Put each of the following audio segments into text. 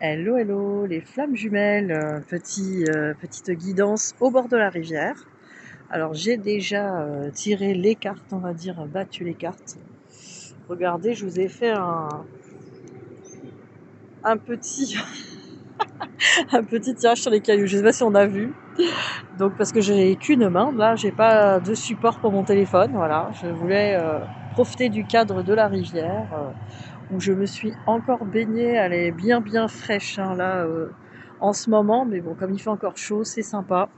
Hello, hello, les flammes jumelles, petite guidance au bord de la rivière. Alors j'ai déjà tiré les cartes, on va dire, battu les cartes. Regardez, je vous ai fait un petit, un petit tirage sur les cailloux. Je sais pas si on a vu. Donc parce que j'ai qu'une main, là, j'ai pas de support pour mon téléphone. Voilà, je voulais profiter du cadre de la rivière où je me suis encore baignée. Elle est bien bien fraîche hein, là en ce moment, mais bon, comme il fait encore chaud, c'est sympa.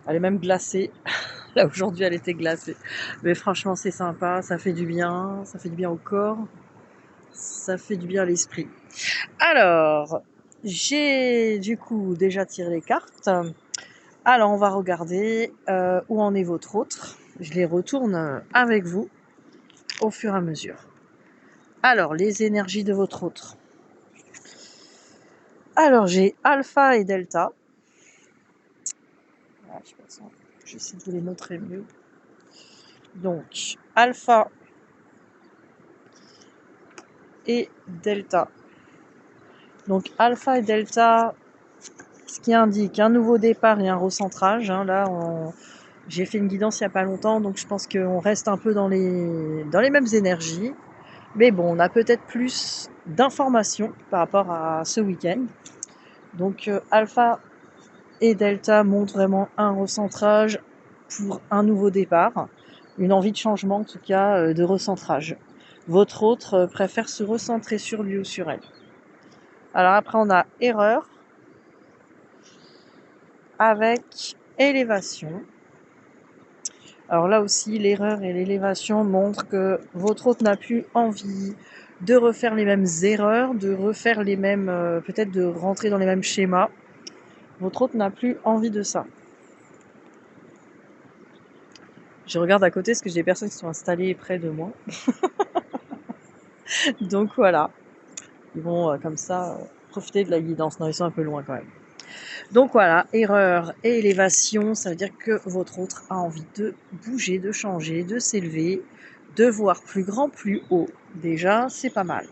Elle est même glacée. Là, aujourd'hui, elle était glacée. Mais franchement, c'est sympa. Ça fait du bien. Ça fait du bien au corps. Ça fait du bien à l'esprit. Alors, j'ai du coup déjà tiré les cartes. Alors, on va regarder où en est votre autre. Je les retourne avec vous au fur et à mesure. Alors, les énergies de votre autre. Alors, j'ai alpha et delta. Ah, j'essaie de vous les montrer mieux. Donc, alpha et delta. Donc alpha et delta, ce qui indique un nouveau départ et un recentrage. Hein. Là, j'ai fait une guidance il n'y a pas longtemps, donc je pense qu'on reste un peu dans les mêmes énergies. Mais bon, on a peut-être plus d'informations par rapport à ce week-end. Donc alpha et delta montrent vraiment un recentrage pour un nouveau départ. Une envie de changement, en tout cas, de recentrage. Votre autre préfère se recentrer sur lui ou sur elle. Alors après, on a erreur avec élévation. Alors là aussi, l'erreur et l'élévation montrent que votre hôte n'a plus envie de refaire les mêmes erreurs, de refaire les mêmes, peut-être de rentrer dans les mêmes schémas. Votre hôte n'a plus envie de ça. Je regarde à côté parce que j'ai des personnes qui sont installées près de moi. Donc voilà, ils vont comme ça profiter de la guidance. Non, ils sont un peu loin quand même. Donc voilà, erreur et élévation, ça veut dire que votre autre a envie de bouger, de changer, de s'élever, de voir plus grand, plus haut. Déjà, c'est pas mal.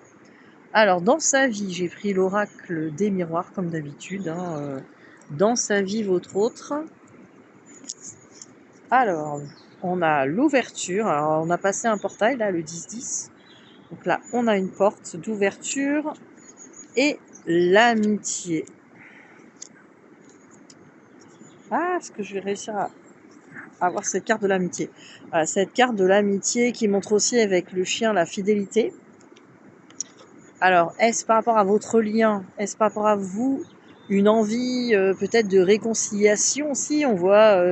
Alors, dans sa vie, j'ai pris l'oracle des miroirs, comme d'habitude. Hein, dans sa vie, votre autre. Alors, on a l'ouverture. Alors, on a passé un portail, là, le 10-10. Donc là, on a une porte d'ouverture et l'amitié. Ah, est-ce que je vais réussir à avoir cette carte de l'amitié? Voilà, cette carte de l'amitié qui montre aussi avec le chien la fidélité. Alors, est-ce par rapport à votre lien? Est-ce par rapport à vous? Une envie peut-être de réconciliation aussi? On voit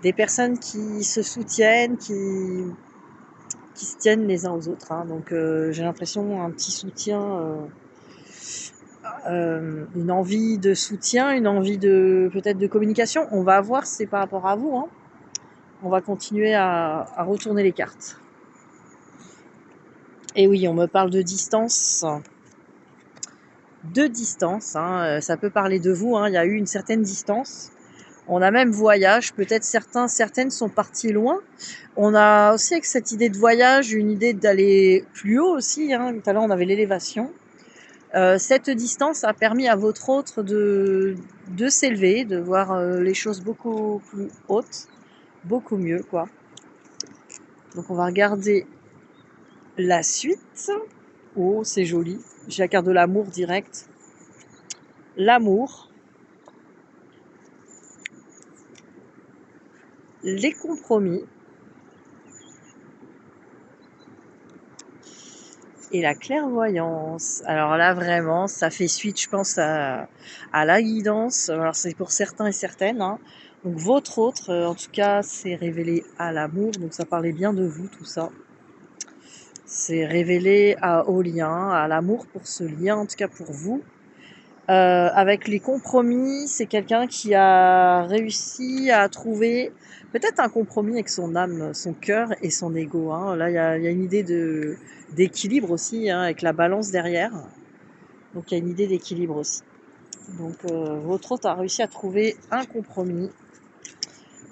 des personnes qui se soutiennent, qui se tiennent les uns aux autres. Hein. Donc, j'ai l'impression un petit soutien, une envie de soutien, une envie de peut-être de communication. On va voir si c'est par rapport à vous. Hein. On va continuer à retourner les cartes. Et oui, on me parle de distance. De distance, hein, ça peut parler de vous. Hein, il y a eu une certaine distance. On a même voyage. Peut-être certaines sont parties loin. On a aussi avec cette idée de voyage une idée d'aller plus haut aussi. Hein. Tout à l'heure, on avait l'élévation. Cette distance a permis à votre autre de s'élever, de voir les choses beaucoup plus hautes, beaucoup mieux, quoi. Donc, on va regarder la suite. Oh, c'est joli. J'ai la carte de l'amour direct. L'amour. Les compromis. Et la clairvoyance. Alors là, vraiment, ça fait suite, je pense, à la guidance. Alors, c'est pour certains et certaines. Hein. Donc, votre autre, en tout cas, c'est révélé à l'amour. Donc, ça parlait bien de vous, tout ça. C'est révélé au lien, à l'amour pour ce lien, en tout cas pour vous. Avec les compromis, c'est quelqu'un qui a réussi à trouver peut-être un compromis avec son âme, son cœur et son ego. Hein. Là, il y a une idée d'équilibre aussi, hein, avec la balance derrière. Donc, il y a une idée d'équilibre aussi. Donc, votre hôte a réussi à trouver un compromis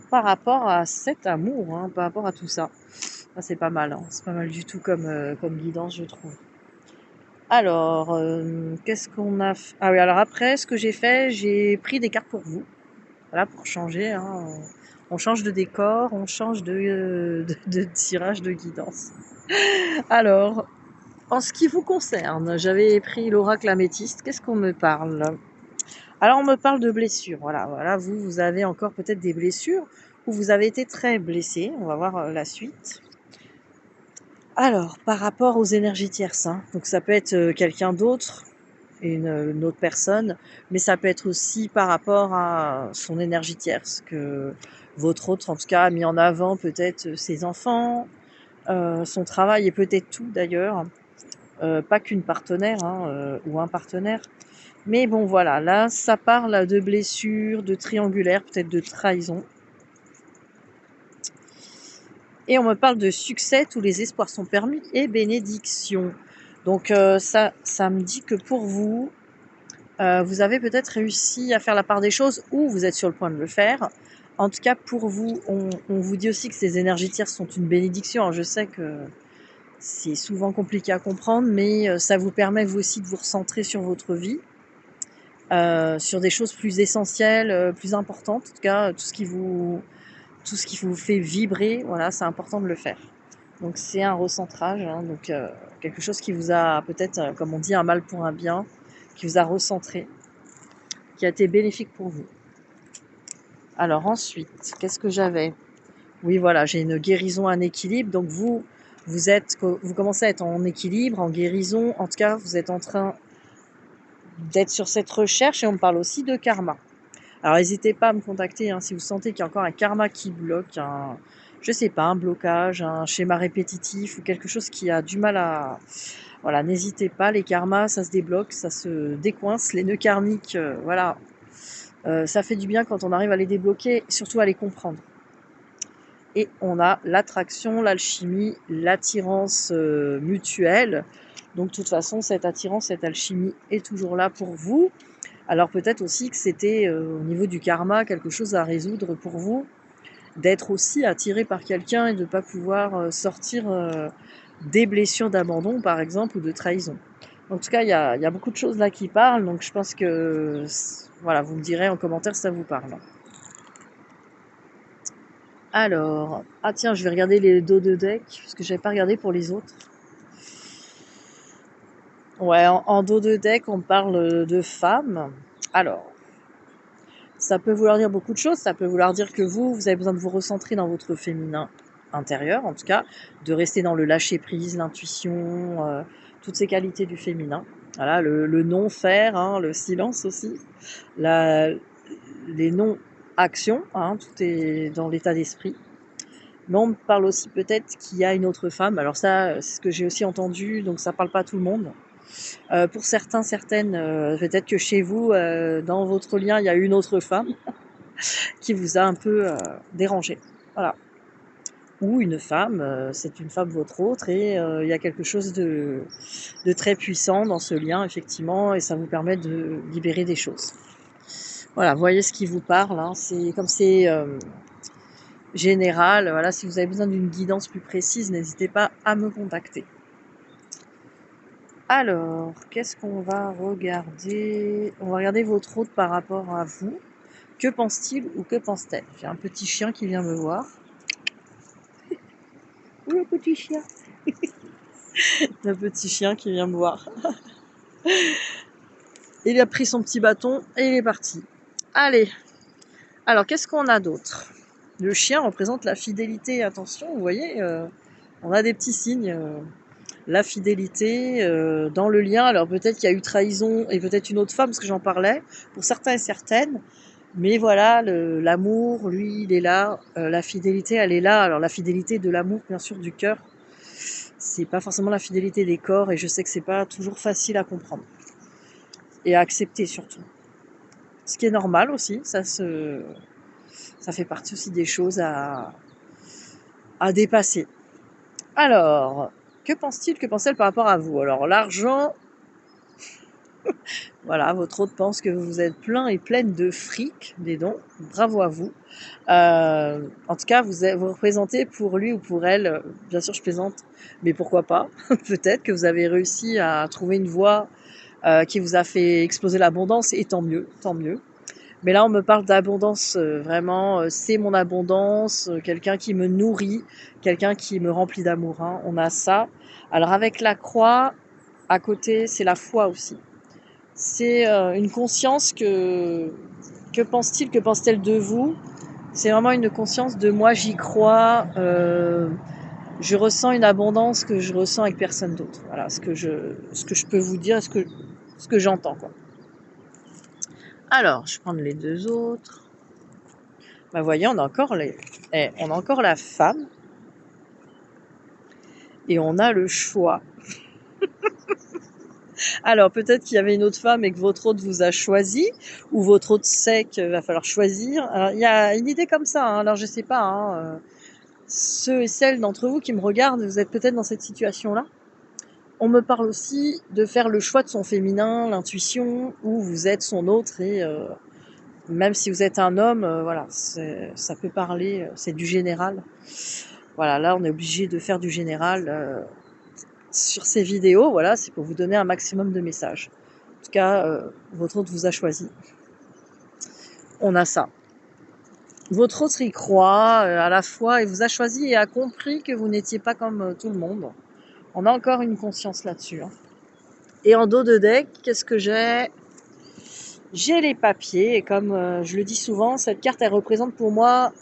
par rapport à cet amour, hein, par rapport à tout ça. Ça, c'est pas mal. Hein. C'est pas mal du tout comme guidance, je trouve. Alors, qu'est-ce qu'on a f ah oui, alors après, ce que j'ai fait, j'ai pris des cartes pour vous. Voilà, pour changer, hein, on change de décor, on change de tirage de guidance. Alors, en ce qui vous concerne, j'avais pris l'oracle améthyste. Qu'est-ce qu'on me parle? Alors, on me parle de blessures. Voilà, voilà, vous avez encore peut-être des blessures ou vous avez été très blessé. On va voir la suite. Alors, par rapport aux énergies tierces, hein, donc ça peut être quelqu'un d'autre, une autre personne, mais ça peut être aussi par rapport à son énergie tierce, que votre autre, en tout cas, a mis en avant peut-être ses enfants, son travail et peut-être tout d'ailleurs, pas qu'une partenaire hein, ou un partenaire. Mais bon, voilà, là, ça parle de blessures, de triangulaire, peut-être de trahison. Et on me parle de succès, tous les espoirs sont permis, et bénédiction. Donc ça me dit que pour vous, vous avez peut-être réussi à faire la part des choses ou vous êtes sur le point de le faire. En tout cas, pour vous, on vous dit aussi que ces énergies tierces sont une bénédiction. Alors, je sais que c'est souvent compliqué à comprendre, mais ça vous permet vous aussi de vous recentrer sur votre vie, sur des choses plus essentielles, plus importantes. En tout cas, tout ce qui vous fait vibrer, voilà, c'est important de le faire. Donc c'est un recentrage, hein, donc quelque chose qui vous a peut-être, comme on dit, un mal pour un bien, qui vous a recentré, qui a été bénéfique pour vous. Alors ensuite, qu'est-ce que j'avais? Oui, voilà, j'ai une guérison, un équilibre. Donc vous commencez à être en équilibre, en guérison. En tout cas, vous êtes en train d'être sur cette recherche et on me parle aussi de karma. Alors n'hésitez pas à me contacter hein, si vous sentez qu'il y a encore un karma qui bloque, je sais pas, un blocage, un schéma répétitif ou quelque chose qui a du mal à... Voilà, n'hésitez pas, les karmas, ça se débloque, ça se décoince. Les nœuds karmiques, voilà, ça fait du bien quand on arrive à les débloquer, surtout à les comprendre. Et on a l'attraction, l'alchimie, l'attirance mutuelle. Donc de toute façon, cette attirance, cette alchimie est toujours là pour vous. Alors peut-être aussi que c'était au niveau du karma quelque chose à résoudre pour vous, d'être aussi attiré par quelqu'un et de ne pas pouvoir sortir des blessures d'abandon par exemple ou de trahison. En tout cas, il y a beaucoup de choses là qui parlent, donc je pense que voilà, vous me direz en commentaire si ça vous parle. Alors, ah tiens, je vais regarder les dos de deck, parce que j'avais pas regardé pour les autres. Ouais, en dos de deck, on parle de femmes. Alors, ça peut vouloir dire beaucoup de choses. Ça peut vouloir dire que vous avez besoin de vous recentrer dans votre féminin intérieur, en tout cas, de rester dans le lâcher-prise, l'intuition, toutes ces qualités du féminin. Voilà, le non-faire, hein, le silence aussi, les non-actions, hein, tout est dans l'état d'esprit. Mais on me parle aussi peut-être qu'il y a une autre femme. Alors ça, c'est ce que j'ai aussi entendu, donc ça parle pas à tout le monde. Pour certains, certaines, peut-être que chez vous, dans votre lien, il y a une autre femme qui vous a un peu dérangé. Voilà. Ou une femme, c'est une femme votre autre, et il y a quelque chose de très puissant dans ce lien, effectivement, et ça vous permet de libérer des choses. Voilà, voyez ce qui vous parle, hein. C'est comme c'est général. Voilà, si vous avez besoin d'une guidance plus précise, n'hésitez pas à me contacter. Alors, qu'est-ce qu'on va regarder? On va regarder votre hôte par rapport à vous. Que pense-t-il ou que pense-t-elle? J'ai un petit chien qui vient me voir. Oui, le petit chien. Le petit chien qui vient me voir. Il a pris son petit bâton et il est parti. Allez. Alors, qu'est-ce qu'on a d'autre? Le chien représente la fidélité. Attention, vous voyez, on a des petits signes. La fidélité dans le lien. Alors peut-être qu'il y a eu trahison et peut-être une autre femme, parce que j'en parlais, pour certains et certaines. Mais voilà, l'amour, lui, il est là. La fidélité, elle est là. Alors la fidélité de l'amour, bien sûr, du cœur. C'est pas forcément la fidélité des corps, et je sais que c'est pas toujours facile à comprendre. Et à accepter surtout. Ce qui est normal aussi, ça fait partie aussi des choses à dépasser. Alors, que pense-t-il, que pense-t-elle par rapport à vous? Alors l'argent, Voilà, votre autre pense que vous êtes plein et pleine de fric, des dons. Bravo à vous. En tout cas, vous représentez pour lui ou pour elle, bien sûr je plaisante, mais pourquoi pas, peut-être que vous avez réussi à trouver une voie qui vous a fait exploser l'abondance, et tant mieux, tant mieux. Mais là, on me parle d'abondance, vraiment, c'est mon abondance, quelqu'un qui me nourrit, quelqu'un qui me remplit d'amour, hein. On a ça. Alors avec la croix, à côté, c'est la foi aussi. C'est une conscience que pense-t-il, que pense-t-elle de vous? C'est vraiment une conscience de moi j'y crois, je ressens une abondance que je ressens avec personne d'autre. Voilà ce que je peux vous dire, ce que j'entends, quoi. Alors, je vais prendre les deux autres. Bah, voyez, on a encore on a encore la femme et on a le choix. Alors, peut-être qu'il y avait une autre femme et que votre autre vous a choisi, ou votre autre sait qu'il va falloir choisir. Alors, il y a une idée comme ça, hein. Alors, je sais pas, hein, ceux et celles d'entre vous qui me regardent, vous êtes peut-être dans cette situation-là. On me parle aussi de faire le choix de son féminin, l'intuition, ou vous êtes son autre et même si vous êtes un homme, voilà, ça peut parler, c'est du général. Voilà, là on est obligé de faire du général sur ces vidéos, voilà, c'est pour vous donner un maximum de messages. En tout cas, votre autre vous a choisi. On a ça. Votre autre y croit à la fois et vous a choisi et a compris que vous n'étiez pas comme tout le monde. On a encore une conscience là-dessus, hein. Et en dos de deck, qu'est-ce que j'ai? J'ai les papiers et comme je le dis souvent, cette carte elle représente pour moi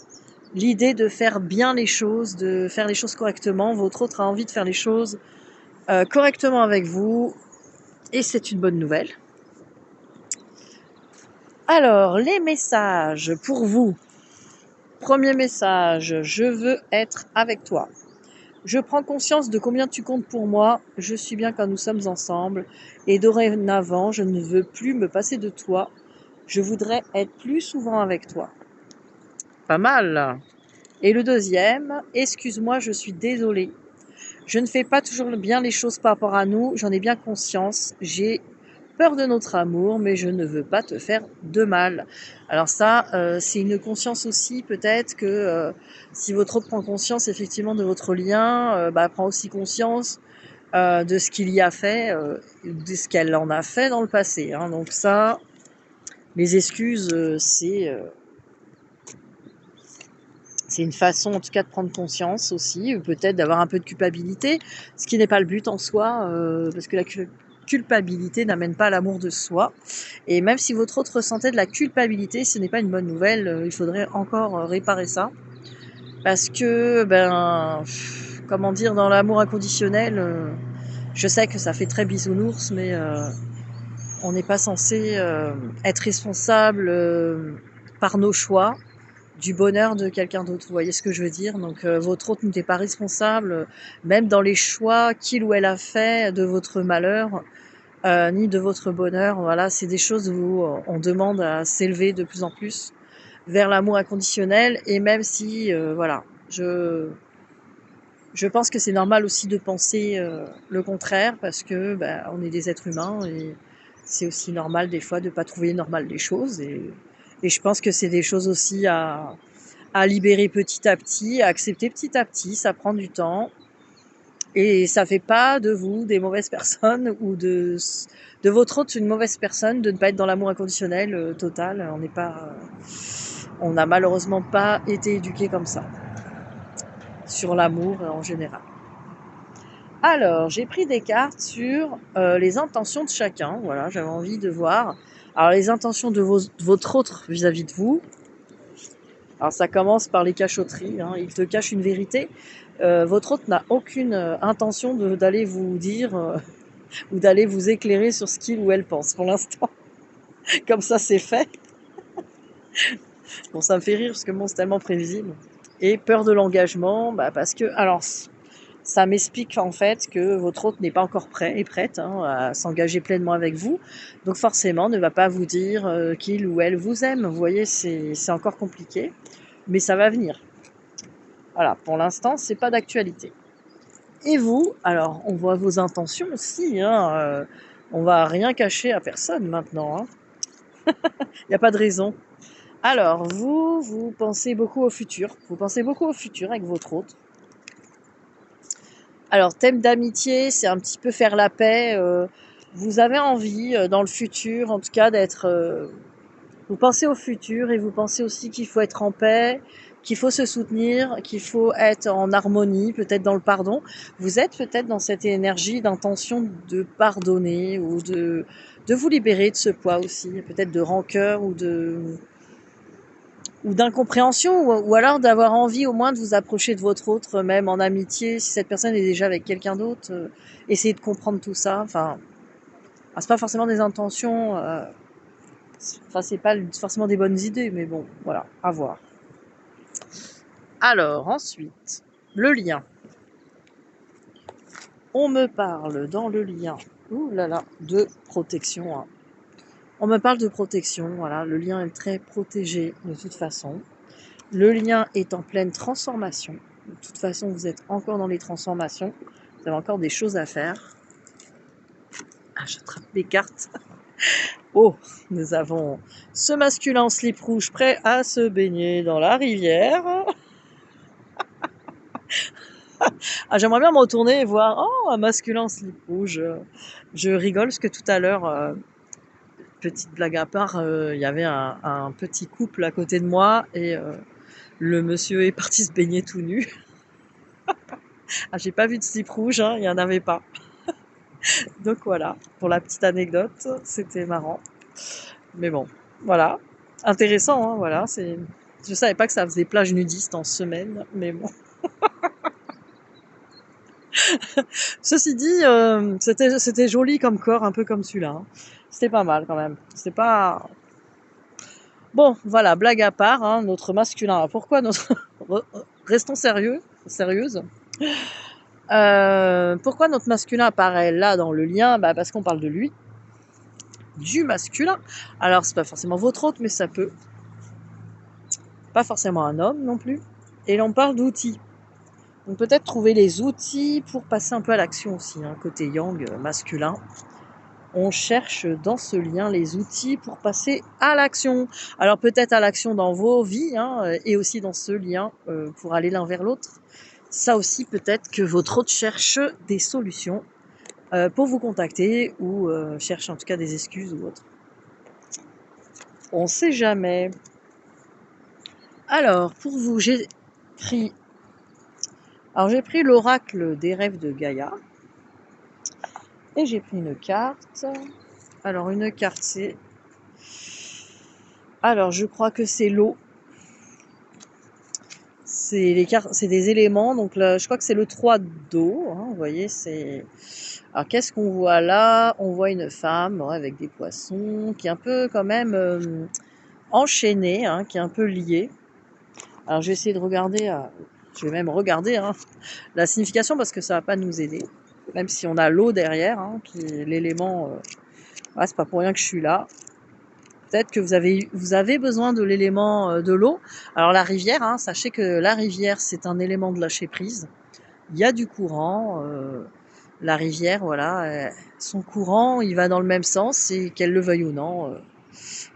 l'idée de faire bien les choses, de faire les choses correctement. Votre autre a envie de faire les choses correctement avec vous et c'est une bonne nouvelle. Alors, les messages pour vous. Premier message, je veux être avec toi. Je prends conscience de combien tu comptes pour moi, je suis bien quand nous sommes ensemble et dorénavant, je ne veux plus me passer de toi. Je voudrais être plus souvent avec toi. Pas mal. Et le deuxième, excuse-moi, je suis désolée. Je ne fais pas toujours bien les choses par rapport à nous, j'en ai bien conscience. J'ai peur de notre amour, mais je ne veux pas te faire de mal. Alors ça, c'est une conscience aussi, peut-être que si votre autre prend conscience effectivement de votre lien, prend aussi conscience de ce qu'il y a fait, de ce qu'elle en a fait dans le passé, hein. Donc ça, les excuses, c'est une façon en tout cas de prendre conscience aussi, peut-être d'avoir un peu de culpabilité, ce qui n'est pas le but en soi, parce que la culpabilité n'amène pas à l'amour de soi. Et même si votre autre ressentait de la culpabilité, ce n'est pas une bonne nouvelle, il faudrait encore réparer ça. Parce que, comment dire, dans l'amour inconditionnel, je sais que ça fait très bisounours, mais on n'est pas censé être responsable par nos choix du bonheur de quelqu'un d'autre. Vous voyez ce que je veux dire? Donc votre autre n'était pas responsable, même dans les choix qu'il ou elle a fait de votre malheur, ni de votre bonheur. Voilà, c'est des choses où on demande à s'élever de plus en plus vers l'amour inconditionnel. Et même si, voilà, je pense que c'est normal aussi de penser le contraire parce que on est des êtres humains et c'est aussi normal des fois de pas trouver normal les choses. Et je pense que c'est des choses aussi à libérer petit à petit, à accepter petit à petit. Ça prend du temps et ça fait pas de vous des mauvaises personnes ou de votre autre une mauvaise personne de ne pas être dans l'amour inconditionnel total. On n'a malheureusement pas été éduqués comme ça sur l'amour en général. Alors, j'ai pris des cartes sur les intentions de chacun. Voilà, j'avais envie de voir. Alors, les intentions de votre autre vis-à-vis de vous. Alors, ça commence par les cachotteries, hein. Il te cache une vérité. Votre autre n'a aucune intention d'aller vous dire ou d'aller vous éclairer sur ce qu'il ou elle pense pour l'instant. Comme ça, c'est fait. Bon, ça me fait rire parce que bon, c'est tellement prévisible. Et peur de l'engagement, parce que, alors, ça m'explique en fait que votre autre n'est pas encore prêt et prête à s'engager pleinement avec vous. Donc forcément, ne va pas vous dire qu'il ou elle vous aime. Vous voyez, c'est encore compliqué, mais ça va venir. Voilà, pour l'instant, c'est pas d'actualité. Et vous, alors, on voit vos intentions aussi, hein. On va rien cacher à personne maintenant, hein. Il n'y a pas de raison. Alors, vous pensez beaucoup au futur. Vous pensez beaucoup au futur avec votre hôte. Alors, thème d'amitié, c'est un petit peu faire la paix. Vous avez envie, dans le futur, en tout cas, d'être... vous pensez au futur et vous pensez aussi qu'il faut être en paix, qu'il faut se soutenir, qu'il faut être en harmonie, peut-être dans le pardon. Vous êtes peut-être dans cette énergie d'intention de pardonner ou de vous libérer de ce poids aussi, peut-être de rancœur ou d'incompréhension, ou alors d'avoir envie au moins de vous approcher de votre autre, même en amitié, si cette personne est déjà avec quelqu'un d'autre, essayez de comprendre tout ça. Enfin, c'est pas forcément des intentions, enfin c'est pas forcément des bonnes idées, mais bon, voilà, à voir. Alors ensuite, le lien. On me parle dans le lien, ouh là là, de protection, hein. On me parle de protection, voilà, le lien est très protégé de toute façon. Le lien est en pleine transformation. De toute façon, vous êtes encore dans les transformations. Vous avez encore des choses à faire. Ah, j'attrape les cartes. Oh, nous avons ce masculin en slip rouge prêt à se baigner dans la rivière. Ah, j'aimerais bien me retourner et voir, oh, un masculin en slip rouge. Je rigole parce que tout à l'heure, petite blague à part, il y avait un petit couple à côté de moi et le monsieur est parti se baigner tout nu. Ah, j'ai pas vu de slip rouge, hein, il n'y en avait pas. Donc voilà, pour la petite anecdote, c'était marrant. Mais bon, voilà. Intéressant, hein, voilà. Je savais pas que ça faisait plage nudiste en semaine, mais bon. Ceci dit, c'était joli comme corps, un peu comme celui-là, hein. C'était pas mal quand même. C'était pas... Bon, voilà, blague à part, hein, notre masculin. Pourquoi notre... Restons sérieuses. Pourquoi notre masculin apparaît là dans le lien? Bah, parce qu'on parle de lui, du masculin. Alors, c'est pas forcément votre hôte, mais ça peut. Pas forcément un homme non plus. Et l'on parle d'outils. Donc peut-être trouver les outils pour passer un peu à l'action aussi, hein, côté yang, masculin. On cherche dans ce lien les outils pour passer à l'action. Alors peut-être à l'action dans vos vies, hein, et aussi dans ce lien pour aller l'un vers l'autre. Ça aussi, peut-être que votre hôte cherche des solutions pour vous contacter ou cherche en tout cas des excuses ou autre. On ne sait jamais. Alors, pour vous, j'ai pris l'oracle des rêves de Gaïa. Et j'ai pris une carte. Alors, une carte, c'est... Alors, je crois que c'est l'eau. C'est des éléments. Donc là, je crois que c'est le 3 d'eau, hein, vous voyez, c'est... Alors, qu'est-ce qu'on voit là? On voit une femme avec des poissons qui est un peu quand même enchaînée, hein, qui est un peu liée. Alors, je vais essayer de regarder... je vais même regarder, hein, la signification parce que ça va pas nous aider. Même si on a l'eau derrière, hein, qui est l'élément... ouais, c'est pas pour rien que je suis là. Peut-être que vous avez besoin de l'élément de l'eau. Alors la rivière, hein, sachez que la rivière, c'est un élément de lâcher prise. Il y a du courant. La rivière, voilà, son courant, il va dans le même sens, et qu'elle le veuille ou non.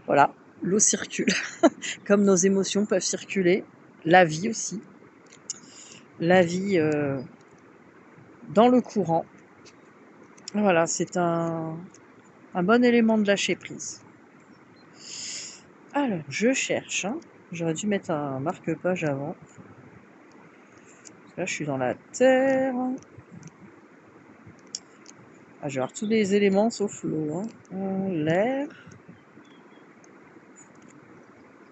Voilà, l'eau circule. Comme nos émotions peuvent circuler. La vie aussi. La vie dans le courant. Voilà, c'est un bon élément de lâcher prise. Alors, je cherche, hein. J'aurais dû mettre un marque-page avant. Là, je suis dans la terre. Ah, je vais avoir tous les éléments sauf l'eau, hein. L'air.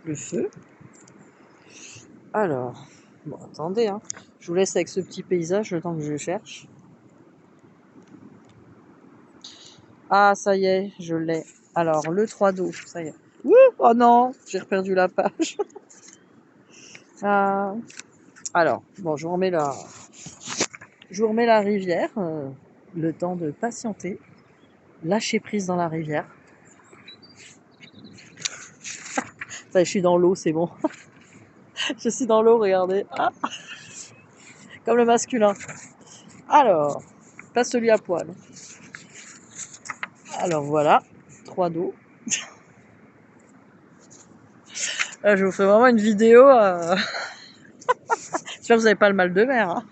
Le feu. Alors, bon, attendez, hein. Je vous laisse avec ce petit paysage le temps que je cherche. Ah, ça y est, je l'ai. Alors, le 3 d'eau, ça y est. Ouh, oh non, j'ai perdu la page. Ah. Alors, bon, je vous remets la rivière. Le temps de patienter. Lâcher prise dans la rivière. Ça y est, je suis dans l'eau, c'est bon. Je suis dans l'eau, regardez. Ah, comme le masculin. Alors, pas celui à poil. Alors voilà, 3 dos. Là, je vous fais vraiment une vidéo. J'espère que vous n'avez pas le mal de mer. Hein.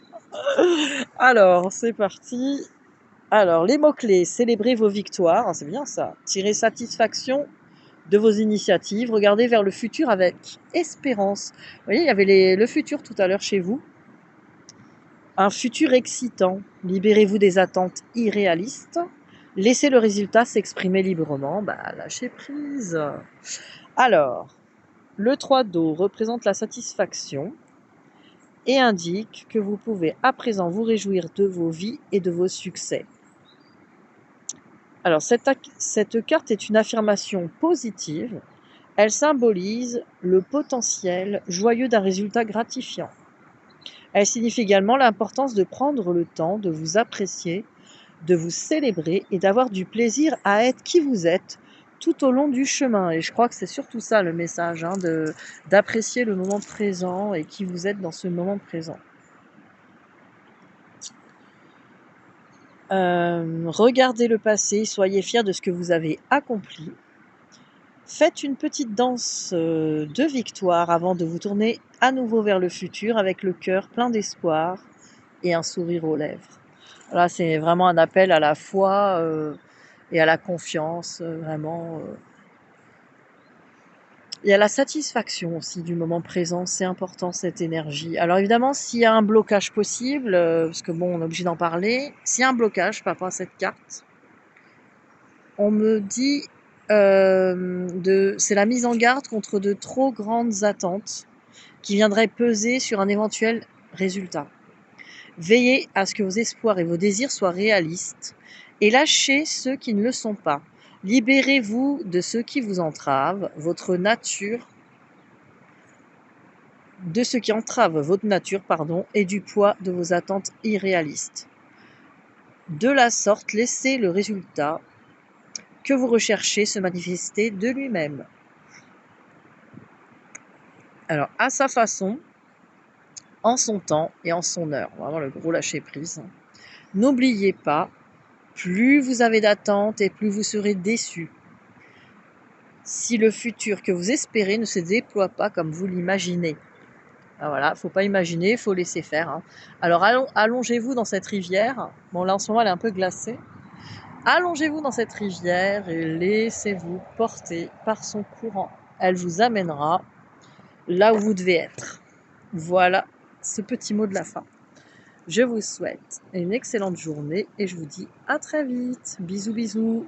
Alors, c'est parti. Alors, les mots-clés, célébrez vos victoires, c'est bien ça. Tirez satisfaction de vos initiatives, regardez vers le futur avec espérance. Vous voyez, il y avait le futur tout à l'heure chez vous. Un futur excitant. Libérez-vous des attentes irréalistes. Laissez le résultat s'exprimer librement. Lâchez prise. Alors, le 3 d'eau représente la satisfaction et indique que vous pouvez à présent vous réjouir de vos vies et de vos succès. Alors, cette carte est une affirmation positive. Elle symbolise le potentiel joyeux d'un résultat gratifiant. Elle signifie également l'importance de prendre le temps de vous apprécier, de vous célébrer et d'avoir du plaisir à être qui vous êtes tout au long du chemin. Et je crois que c'est surtout ça le message, hein, d'apprécier le moment présent et qui vous êtes dans ce moment présent. Regardez le passé, soyez fiers de ce que vous avez accompli. Faites une petite danse de victoire avant de vous tourner à nouveau vers le futur avec le cœur plein d'espoir et un sourire aux lèvres. Là, c'est vraiment un appel à la foi et à la confiance, vraiment. Et à la satisfaction aussi du moment présent, c'est important cette énergie. Alors évidemment, s'il y a un blocage possible, parce que bon, on est obligé d'en parler, s'il y a un blocage par rapport à cette carte, on me dit c'est la mise en garde contre de trop grandes attentes qui viendraient peser sur un éventuel résultat. Veillez à ce que vos espoirs et vos désirs soient réalistes et lâchez ceux qui ne le sont pas. Libérez-vous de ceux qui vous entravent, de ce qui entrave votre nature, et du poids de vos attentes irréalistes. De la sorte, laissez le résultat que vous recherchez se manifester de lui-même. Alors, à sa façon, en son temps et en son heure. Vraiment le gros lâcher-prise. N'oubliez pas, plus vous avez d'attentes et plus vous serez déçus. Si le futur que vous espérez ne se déploie pas comme vous l'imaginez. Voilà, faut pas imaginer, faut laisser faire. Hein. Alors allongez-vous dans cette rivière. Bon là en ce moment elle est un peu glacée. Allongez-vous dans cette rivière et laissez-vous porter par son courant. Elle vous amènera là où vous devez être. Voilà ce petit mot de la fin. Je vous souhaite une excellente journée et je vous dis à très vite. Bisous bisous.